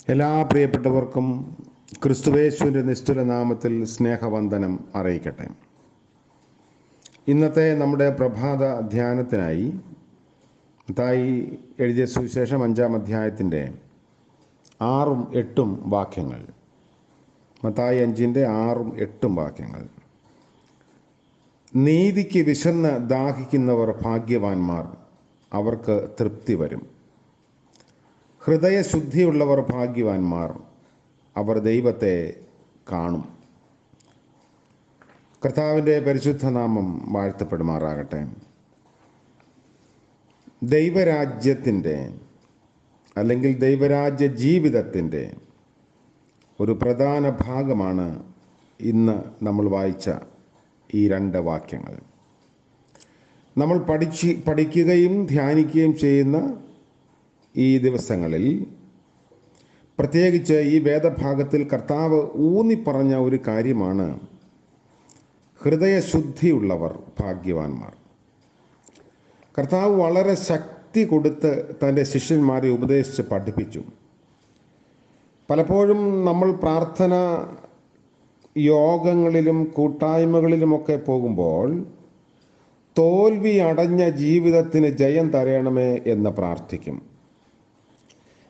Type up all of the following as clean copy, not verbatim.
എല്ലാ പ്രിയപ്പെട്ടവർക്കും ക്രിസ്തുവേശുവിൻ്റെ നിസ്തുല നാമത്തിൽ സ്നേഹവന്ദനം അറിയിക്കട്ടെ. ഇന്നത്തെ നമ്മുടെ പ്രഭാത ധ്യാനത്തിനായി മത്തായി എഴുതിയ സുവിശേഷം 5-ാം അധ്യായത്തിൻ്റെ 6ഉം 8ഉം വാക്യങ്ങൾ. മത്തായി 5-ന്റെ 6ഉം 8ഉം വാക്യങ്ങൾ. നീതിക്ക് വിശന്ന് ദാഹിക്കുന്നവർ ഭാഗ്യവാന്മാർ, അവർക്ക് തൃപ്തി വരും. ഹൃദയശുദ്ധിയുള്ളവർ ഭാഗ്യവാന്മാർ, അവർ ദൈവത്തെ കാണും. കർത്താവിൻ്റെ പരിശുദ്ധ നാമം വാഴ്ത്തപ്പെടുമാറാകട്ടെ. ദൈവരാജ്യത്തിൻ്റെ അല്ലെങ്കിൽ ദൈവരാജ്യ ജീവിതത്തിൻ്റെ ഒരു പ്രധാന ഭാഗമാണ് ഇന്ന് നമ്മൾ വായിച്ച ഈ 2 വാക്യങ്ങൾ. നമ്മൾ പഠിക്കുകയും ധ്യാനിക്കുകയും ചെയ്യുന്ന ഈ ദിവസങ്ങളിൽ, പ്രത്യേകിച്ച് ഈ വേദഭാഗത്തിൽ കർത്താവ് ഊന്നിപ്പറഞ്ഞ ഒരു കാര്യമാണ് ഹൃദയശുദ്ധിയുള്ളവർ ഭാഗ്യവാന്മാർ. കർത്താവ് വളരെ ശക്തി കൊടുത്ത് തൻ്റെ ശിഷ്യന്മാരെ ഉപദേശിച്ച് പഠിപ്പിച്ചു. പലപ്പോഴും നമ്മൾ പ്രാർത്ഥന യോഗങ്ങളിലും കൂട്ടായ്മകളിലുമൊക്കെ പോകുമ്പോൾ തോൽവി അടഞ്ഞ ജീവിതത്തിന് ജയം തരയണമേ എന്ന് പ്രാർത്ഥിക്കും.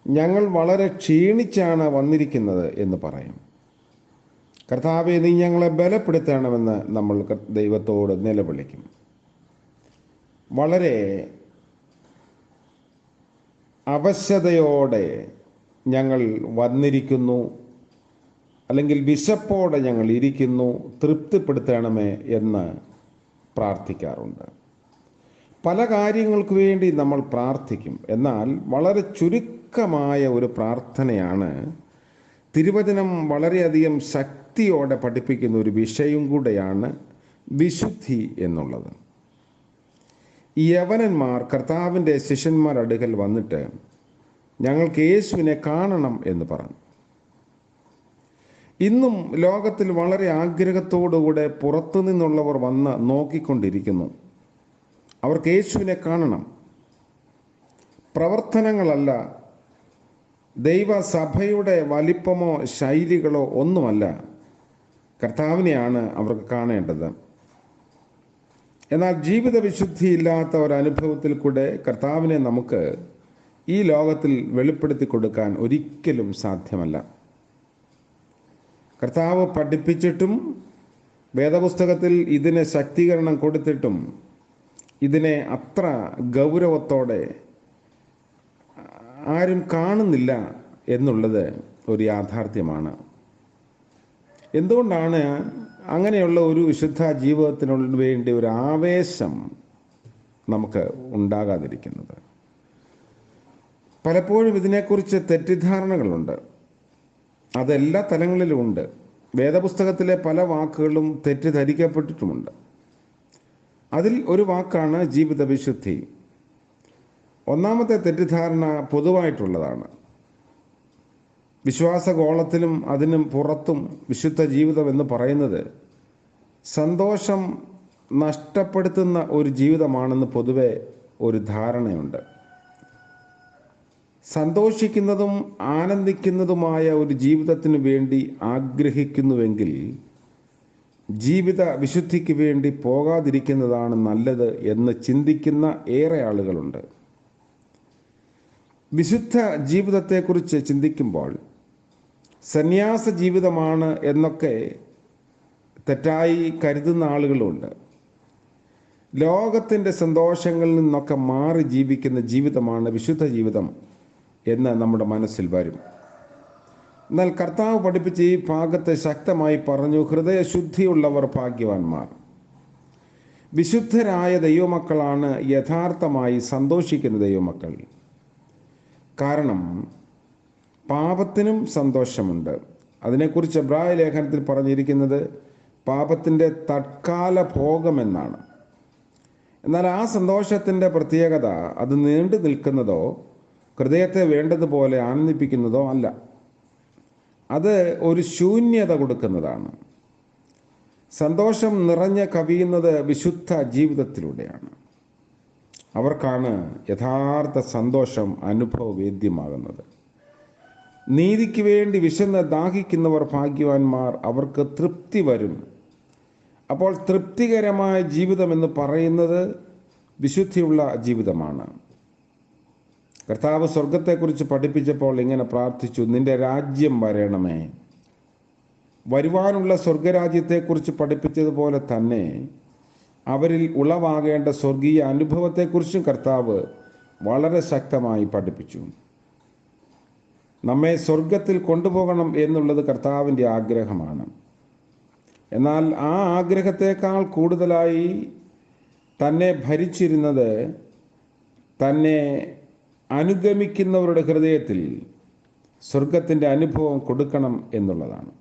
ഞങ്ങൾ വളരെ ക്ഷീണിച്ചാണ് വന്നിരിക്കുന്നത് എന്ന് പറയും. കർത്താവേ, നീ ഞങ്ങളെ ബലപ്പെടുത്തണമെന്ന് നമ്മൾ ദൈവത്തോട് നിലവിളിക്കും. വളരെ അവശതയോടെ ഞങ്ങൾ വന്നിരിക്കുന്നു, അല്ലെങ്കിൽ വിശപ്പോടെ ഞങ്ങൾ ഇരിക്കുന്നു, തൃപ്തിപ്പെടുത്തണമേ എന്ന് പ്രാർത്ഥിക്കാറുണ്ട്. പല കാര്യങ്ങൾക്ക് വേണ്ടി നമ്മൾ പ്രാർത്ഥിക്കും. എന്നാൽ വളരെ ചുരുക്കമായ ഒരു പ്രാർത്ഥനയാണ് തിരുവചനം വളരെയധികം ശക്തിയോടെ പഠിപ്പിക്കുന്ന ഒരു വിഷയം കൂടെയാണ് വിശുദ്ധി എന്നുള്ളത്. യവനന്മാർ കർത്താവിൻ്റെ ശിഷ്യന്മാർ അടുക്കൽ വന്നിട്ട് ഞങ്ങൾക്ക് യേശുവിനെ കാണണം എന്ന് പറഞ്ഞു. ഇന്നും ലോകത്തിൽ വളരെ ആഗ്രഹത്തോടുകൂടെ പുറത്തു നിന്നുള്ളവർ വന്ന് നോക്കിക്കൊണ്ടിരിക്കുന്നു. അവർക്ക് യേശുവിനെ കാണണം. പ്രവർത്തനങ്ങളല്ല, ദൈവസഭയുടെ വലിപ്പമോ ശൈലികളോ ഒന്നുമല്ല, കർത്താവിനെയാണ് അവർക്ക് കാണേണ്ടത്. എന്നാൽ ജീവിത വിശുദ്ധിയില്ലാത്ത ഒരനുഭവത്തിൽ കൂടെ കർത്താവിനെ നമുക്ക് ഈ ലോകത്തിൽ വെളിപ്പെടുത്തി കൊടുക്കാൻ ഒരിക്കലും സാധ്യമല്ല. കർത്താവ് പഠിപ്പിച്ചിട്ടും വേദപുസ്തകത്തിൽ ഇതിന് ശക്തീകരണം കൊടുത്തിട്ടും ഇതിനെ അത്ര ഗൗരവത്തോടെ ആരും കാണുന്നില്ല എന്നുള്ളത് ഒരു യാഥാർത്ഥ്യമാണ്. എന്തുകൊണ്ടാണ് അങ്ങനെയുള്ള ഒരു വിശുദ്ധ ജീവിതത്തിനു വേണ്ടി ഒരു ആവേശം നമുക്ക് ഉണ്ടാകാതിരിക്കുന്നത്? പലപ്പോഴും ഇതിനെക്കുറിച്ച് തെറ്റിദ്ധാരണകളുണ്ട്. അതെല്ലാ തലങ്ങളിലും ഉണ്ട്. വേദപുസ്തകത്തിലെ പല വാക്കുകളും തെറ്റിദ്ധരിക്കപ്പെട്ടിട്ടുമുണ്ട്. അതിൽ ഒരു വാക്കാണ് ജീവിത വിശുദ്ധി. ഒന്നാമത്തെ തെറ്റിദ്ധാരണ പൊതുവായിട്ടുള്ളതാണ്. വിശ്വാസഗോളത്തിലും അതിനും പുറത്തും വിശുദ്ധ ജീവിതം എന്ന് പറയുന്നത് സന്തോഷം നഷ്ടപ്പെടുത്തുന്ന ഒരു ജീവിതമാണെന്ന് പൊതുവെ ഒരു ധാരണയുണ്ട്. സന്തോഷിക്കുന്നതും ആനന്ദിക്കുന്നതുമായ ഒരു ജീവിതത്തിന് വേണ്ടി ആഗ്രഹിക്കുന്നുവെങ്കിൽ ജീവിത വിശുദ്ധിക്ക് വേണ്ടി പോകാതിരിക്കുന്നതാണ് നല്ലത് എന്ന് ചിന്തിക്കുന്ന ഏറെ ആളുകളുണ്ട്. വിശുദ്ധ ജീവിതത്തെക്കുറിച്ച് ചിന്തിക്കുമ്പോൾ സന്യാസ ജീവിതമാണ് എന്നൊക്കെ തെറ്റായി കരുതുന്ന ആളുകളുണ്ട്. ലോകത്തിൻ്റെ സന്തോഷങ്ങളിൽ നിന്നൊക്കെ മാറി ജീവിക്കുന്ന ജീവിതമാണ് വിശുദ്ധ ജീവിതം എന്ന് നമ്മുടെ മനസ്സിൽ വരും. എന്നാൽ കർത്താവ് പഠിപ്പിച്ച ഈ ഭാഗത്ത് ശക്തമായി പറഞ്ഞു, ഹൃദയശുദ്ധിയുള്ളവർ ഭാഗ്യവാന്മാർ. വിശുദ്ധരായ ദൈവമക്കളാണ് യഥാർത്ഥമായി സന്തോഷിക്കുന്ന ദൈവമക്കൾ. കാരണം പാപത്തിനും സന്തോഷമുണ്ട്. അതിനെക്കുറിച്ച് എബ്രായ ലേഖനത്തിൽ പറഞ്ഞിരിക്കുന്നത് പാപത്തിൻ്റെ തത്കാല ഭോഗമെന്നാണ്. എന്നാൽ ആ സന്തോഷത്തിൻ്റെ പ്രത്യേകത അത് നീണ്ടു നിൽക്കുന്നതോ ഹൃദയത്തെ വേണ്ടതുപോലെ ആനന്ദിപ്പിക്കുന്നതോ അല്ല. അത് ഒരു ശൂന്യത കൊടുക്കുന്നതാണ്. സന്തോഷം നിറഞ്ഞ കവിയുന്നത് വിശുദ്ധ ജീവിതത്തിലൂടെയാണ്. അവർക്കാണ് യഥാർത്ഥ സന്തോഷം അനുഭവവേദ്യമാകുന്നത്. നീതിക്ക് വേണ്ടി വിശന്ന് ദാഹിക്കുന്നവർ ഭാഗ്യവാന്മാർ, അവർക്ക് തൃപ്തി വരും. അപ്പോൾ തൃപ്തികരമായ ജീവിതം എന്ന് പറയുന്നത് വിശുദ്ധിയുള്ള ജീവിതമാണ്. കർത്താവ് സ്വർഗത്തെക്കുറിച്ച് പഠിപ്പിച്ചപ്പോൾ ഇങ്ങനെ പ്രാർത്ഥിച്ചു: നിന്റെ രാജ്യം വരണമേ. വരുവാനുള്ള സ്വർഗരാജ്യത്തെക്കുറിച്ച് പഠിപ്പിച്ചതുപോലെ തന്നെ അവരിൽ ഉളവാകേണ്ട സ്വർഗീയ അനുഭവത്തെക്കുറിച്ചും കർത്താവ് വളരെ ശക്തമായി പഠിപ്പിച്ചു. നമ്മെ സ്വർഗത്തിൽ കൊണ്ടുപോകണം എന്നുള്ളത് കർത്താവിൻ്റെ ആഗ്രഹമാണ്. എന്നാൽ ആ ആഗ്രഹത്തേക്കാൾ കൂടുതലായി തന്നെ ഭരിച്ചിരുന്നത് തന്നെ അനുഗമിക്കുന്നവരുടെ ഹൃദയത്തിൽ സ്വർഗത്തിൻ്റെ അനുഭവം കൊടുക്കണം എന്നുള്ളതാണ്.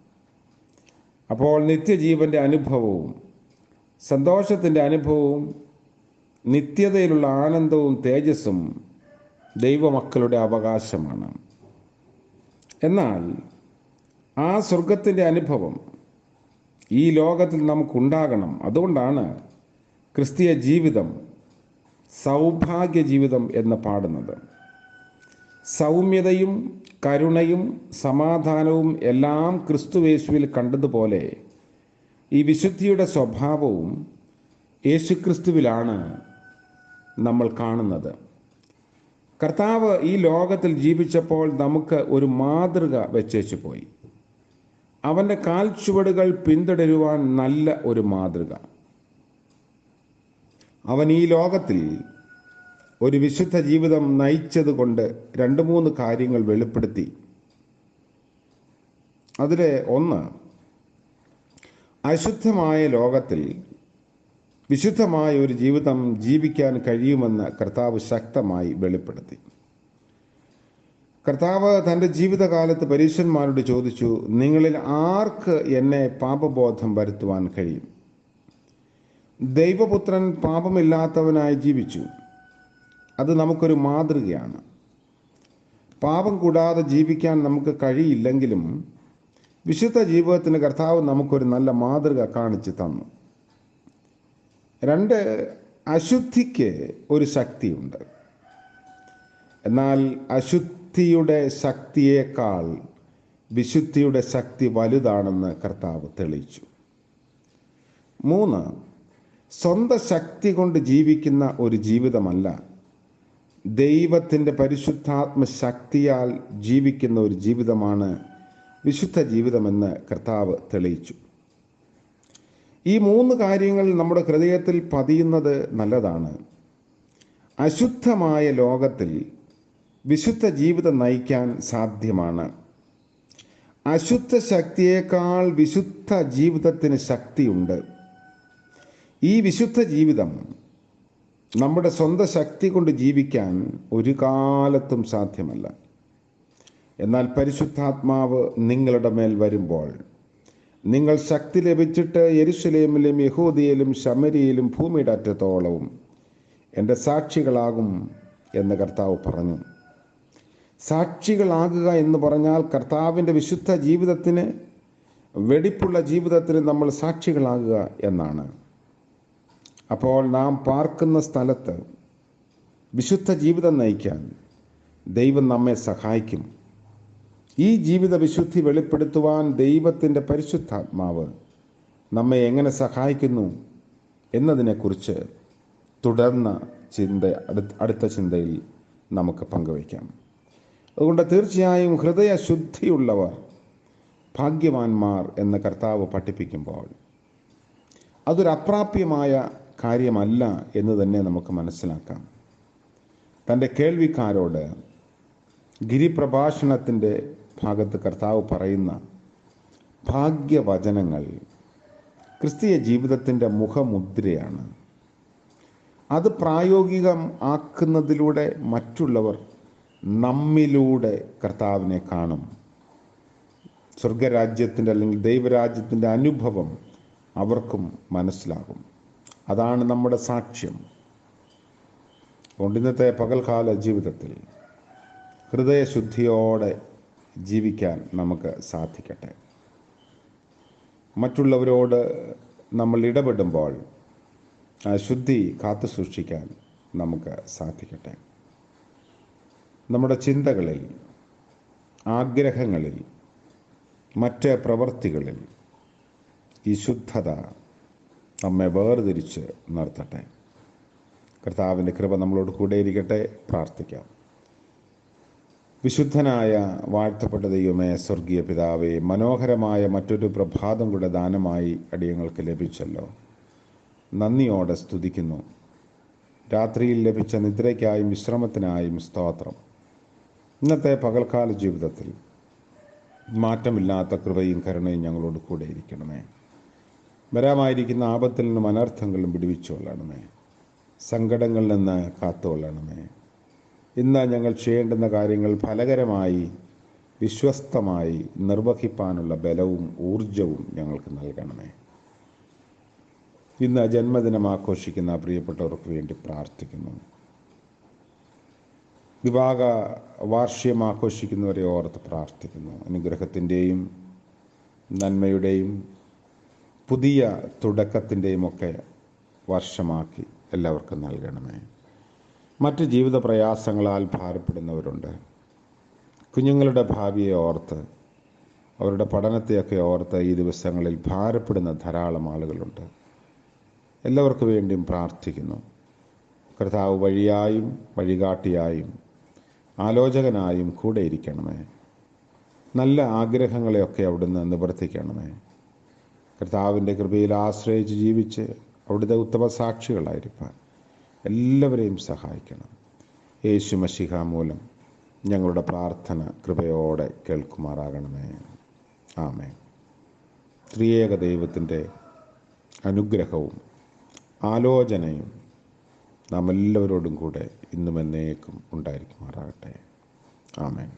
അപ്പോൾ നിത്യജീവൻ്റെ അനുഭവവും സന്തോഷത്തിൻ്റെ അനുഭവവും നിത്യതയിലുള്ള ആനന്ദവും തേജസ്സും ദൈവമക്കളുടെ അവകാശമാണ്. എന്നാൽ ആ സ്വർഗത്തിൻ്റെ അനുഭവം ഈ ലോകത്തിൽ നമുക്കുണ്ടാകണം. അതുകൊണ്ടാണ് ക്രിസ്തീയ ജീവിതം സൗഭാഗ്യ ജീവിതം എന്ന് പാടുന്നത്. സൗമ്യതയും കരുണയും സമാധാനവും എല്ലാം ക്രിസ്തുയേശുവിൽ കണ്ടതുപോലെ ഈ വിശുദ്ധിയുടെ സ്വഭാവവും യേശുക്രിസ്തുവിലാണ് നമ്മൾ കാണുന്നത്. കർത്താവ് ഈ ലോകത്തിൽ ജീവിച്ചപ്പോൾ നമുക്ക് ഒരു മാതൃക വെച്ചേച്ചു പോയി. അവൻ്റെ കാൽച്ചുവടുകൾ പിന്തുടരുവാൻ നല്ല ഒരു മാതൃക. അവൻ ഈ ലോകത്തിൽ ഒരു വിശുദ്ധ ജീവിതം നയിച്ചതുകൊണ്ട് 2-3 കാര്യങ്ങൾ വെളിപ്പെടുത്തി. അതിലെ ഒന്ന്, അശുദ്ധമായ ലോകത്തിൽ വിശുദ്ധമായ ഒരു ജീവിതം ജീവിക്കാൻ കഴിയുമെന്ന് കർത്താവ് ശക്തമായി വെളിപ്പെടുത്തി. കർത്താവ് തൻ്റെ ജീവിതകാലത്ത് പരീശന്മാരോട് ചോദിച്ചു: നിങ്ങളിൽ ആർക്ക് എന്നെ പാപബോധം വരുത്തുവാൻ കഴിയും? ദൈവപുത്രൻ പാപമില്ലാത്തവനായി ജീവിച്ചു. അത് നമുക്കൊരു മാതൃകയാണ്. പാപം കൂടാതെ ജീവിക്കാൻ നമുക്ക് കഴിയില്ലെങ്കിലും വിശുദ്ധ ജീവിതത്തിന് കർത്താവ് നമുക്കൊരു നല്ല മാതൃക കാണിച്ചു തന്നു. 2, അശുദ്ധിക്ക് ഒരു ശക്തിയുണ്ട്. എന്നാൽ അശുദ്ധിയുടെ ശക്തിയേക്കാൾ വിശുദ്ധിയുടെ ശക്തി വലുതാണെന്ന് കർത്താവ് തെളിയിച്ചു. 3, സ്വന്തം ശക്തി കൊണ്ട് ജീവിക്കുന്ന ഒരു ജീവിതമല്ല, ദൈവത്തിൻ്റെ പരിശുദ്ധാത്മ ശക്തിയാൽ ജീവിക്കുന്ന ഒരു ജീവിതമാണ് വിശുദ്ധ ജീവിതമെന്ന് കർത്താവ് തെളിയിച്ചു. ഈ 3 കാര്യങ്ങൾ നമ്മുടെ ഹൃദയത്തിൽ പതിയുന്നത് നല്ലതാണ്. അശുദ്ധമായ ലോകത്തിൽ വിശുദ്ധ ജീവിതം നയിക്കാൻ സാധ്യമാണ്. അശുദ്ധ ശക്തിയേക്കാൾ വിശുദ്ധ ജീവിതത്തിന് ശക്തിയുണ്ട്. ഈ വിശുദ്ധ ജീവിതം നമ്മുടെ സ്വന്തം ശക്തി കൊണ്ട് ജീവിക്കാൻ ഒരു കാലത്തും സാധ്യമല്ല. എന്നാൽ പരിശുദ്ധാത്മാവ് നിങ്ങളുടെ മേൽ വരുമ്പോൾ നിങ്ങൾ ശക്തി ലഭിച്ചിട്ട് യെരുശലേമിലും യഹൂദയിലും ശമരിയയിലും ഭൂമിയുടെ അറ്റത്തോളവും എൻ്റെ സാക്ഷികളാകും എന്ന് കർത്താവ് പറഞ്ഞു. സാക്ഷികളാകുക എന്ന് പറഞ്ഞാൽ കർത്താവിൻ്റെ വിശുദ്ധ ജീവിതത്തിന്, വെടിപ്പുള്ള ജീവിതത്തിന് നമ്മൾ സാക്ഷികളാകുക എന്നാണ്. അപ്പോൾ നാം പാർക്കുന്ന സ്ഥലത്ത് വിശുദ്ധ ജീവിതം നയിക്കാൻ ദൈവം നമ്മെ സഹായിക്കും. ഈ ജീവിത വിശുദ്ധി വെളിപ്പെടുത്തുവാൻ ദൈവത്തിൻ്റെ പരിശുദ്ധാത്മാവ് നമ്മെ എങ്ങനെ സഹായിക്കുന്നു എന്നതിനെക്കുറിച്ച് തുടർന്ന അടുത്ത ചിന്തയിൽ നമുക്ക് പങ്കുവയ്ക്കാം. അതുകൊണ്ട് തീർച്ചയായും ഹൃദയശുദ്ധിയുള്ളവർ ഭാഗ്യവാന്മാർ എന്ന് കർത്താവ് പഠിപ്പിക്കുമ്പോൾ അതൊരു അപ്രാപ്യമായ കാര്യമല്ല എന്ന് തന്നെ നമുക്ക് മനസ്സിലാക്കാം. തൻ്റെ കേൾവിക്കാരോട് ഗിരിപ്രഭാഷണത്തിൻ്റെ ഭാഗത്ത് കർത്താവ് പറയുന്ന ഭാഗ്യവചനങ്ങൾ ക്രിസ്തീയ ജീവിതത്തിൻ്റെ മുഖമുദ്രയാണ്. അത് പ്രായോഗികം ആക്കുന്നതിലൂടെ മറ്റുള്ളവർ നമ്മിലൂടെ കർത്താവിനെ കാണും. സ്വർഗരാജ്യത്തിൻ്റെ അല്ലെങ്കിൽ ദൈവരാജ്യത്തിൻ്റെ അനുഭവം അവർക്കും മനസ്സിലാകും. അതാണ് നമ്മുടെ സാക്ഷ്യം. അതുകൊണ്ട് ഇന്നത്തെ പകൽക്കാല ജീവിതത്തിൽ ഹൃദയശുദ്ധിയോടെ ജീവിക്കാൻ നമുക്ക് സാധിക്കട്ടെ. മറ്റുള്ളവരോട് നമ്മൾ ഇടപെടുമ്പോൾ ആ ശുദ്ധി കാത്തു സൂക്ഷിക്കാൻ നമുക്ക് സാധിക്കട്ടെ. നമ്മുടെ ചിന്തകളിൽ ആഗ്രഹങ്ങളിൽ, മറ്റ് പ്രവൃത്തികളിൽ ഈ ശുദ്ധത നമ്മെ വേർതിരിച്ച് നിർത്തട്ടെ. കർത്താവിൻ്റെ കൃപ നമ്മളോട് കൂടെ ഇരിക്കട്ടെ. പ്രാർത്ഥിക്കാം. വിശുദ്ധനായ വാഴ്ത്തപ്പെട്ട ദൈവമേ, സ്വർഗീയ പിതാവേ, മനോഹരമായ മറ്റൊരു പ്രഭാതം കൂടെ ദാനമായി അടിയങ്ങൾക്ക് ലഭിച്ചല്ലോ. നന്ദിയോടെ സ്തുതിക്കുന്നു. രാത്രിയിൽ ലഭിച്ച നിദ്രയ്ക്കായും വിശ്രമത്തിനായും സ്തോത്രം. ഇന്നത്തെ പകൽക്കാല ജീവിതത്തിൽ മാറ്റമില്ലാത്ത കൃപയും കരുണയും ഞങ്ങളോട് കൂടെ ഇരിക്കണമേ. വരാമായിരിക്കുന്ന ആപത്തിൽ നിന്നും അനർത്ഥങ്ങളും വിടുവിച്ചുകൊള്ളണമേ. സങ്കടങ്ങളിൽ നിന്ന് കാത്തുകൊള്ളണമേ. ഇന്ന് ഞങ്ങൾ ചെയ്യേണ്ടുന്ന കാര്യങ്ങൾ ഫലകരമായി വിശ്വസ്തമായി നിർവഹിപ്പാനുള്ള ബലവും ഊർജവും ഞങ്ങൾക്ക് നൽകണമേ. ഇന്ന് ജന്മദിനം ആഘോഷിക്കുന്ന പ്രിയപ്പെട്ടവർക്ക് വേണ്ടി പ്രാർത്ഥിക്കുന്നു. വിവാഹ വാർഷികം ആഘോഷിക്കുന്നവരെ ഓർത്ത് പ്രാർത്ഥിക്കുന്നു. അനുഗ്രഹത്തിൻ്റെയും നന്മയുടെയും പുതിയ തുടക്കത്തിൻ്റെയും ഒക്കെ വർഷമാക്കി എല്ലാവർക്കും നൽകണമേ. മറ്റ് ജീവിത പ്രയാസങ്ങളാൽ ഭാരപ്പെടുന്നവരുണ്ട്. കുഞ്ഞുങ്ങളുടെ ഭാവിയെ ഓർത്ത്, അവരുടെ പഠനത്തെയൊക്കെ ഓർത്ത് ഈ ദിവസങ്ങളിൽ ഭാരപ്പെടുന്ന ധാരാളം ആളുകളുണ്ട്. എല്ലാവർക്കു വേണ്ടിയും പ്രാർത്ഥിക്കുന്നു. കർത്താവ് വഴിയായും വഴികാട്ടിയായും ആലോചകനായും കൂടെ ഇരിക്കണമേ. നല്ല ആഗ്രഹങ്ങളെയൊക്കെ അവിടുന്ന് നിവർത്തിക്കണമേ. കർത്താവിൻ്റെ കൃപയിൽ ആശ്രയിച്ച് ജീവിച്ച് അവിടുത്തെ ഉത്തമ സാക്ഷികളായിരിക്കാൻ എല്ലാവരെയും സഹായിക്കണം. യേശു മശിഹ മൂലം ഞങ്ങളുടെ പ്രാർത്ഥന കൃപയോടെ കേൾക്കുമാറാകണമേ. ആമേൻ. ത്രിയേക ദൈവത്തിൻ്റെ അനുഗ്രഹവും ആലോചനയും നാം എല്ലാവരോടും കൂടെ ഇന്നും എന്നേക്കും ഉണ്ടായിരിക്കുമാറാകട്ടെ. ആമേൻ.